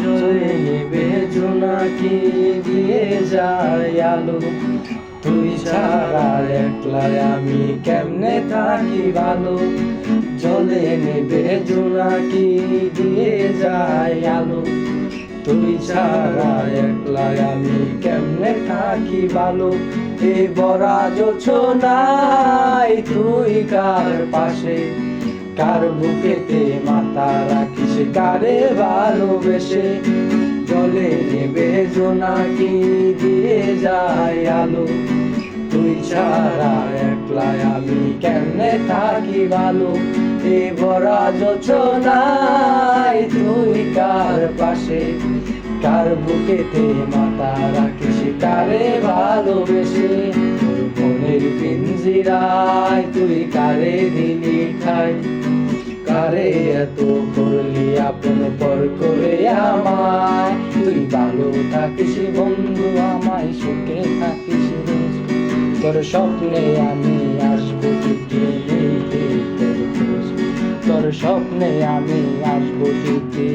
জলে নেবে জোনাকি দিয়ে যায় আলো, তুই ছাড়া একলা আমি কেমনে থাকি ভালো। জলে নেবে জোনাকি দিয়ে যায় আলো, তুই ছাড়া একলা আমি কেমনে থাকি ভালো। এ বরা জোছনায় তুই কার পাশে, কার বুকেতে মাথা রাখিস, কারে ভালোবেসে। জলে নেবে জোনাকি দিয়ে যায় আলো, তুই ছাড়া একলা আমি কেমনে থাকি ভালো। এ ভরা জোছনায় তুই কার পাশে, কার বুকেতে মাথা রাখিস, কারে ভালোবেসে। মনের পিঞ্জিরায় তুই কারে দিলি ঠাই, কারে এত করলি আপন পর করে আমায়। তুই ভালো থাকিস বন্ধু, আমায় সুখে থাকিস রোজ। তোর স্বপ্নে আমি আসবো ঠিকই নিতে তোর খোঁজ, তোর স্বপ্নে আমি আসবো ঠিকই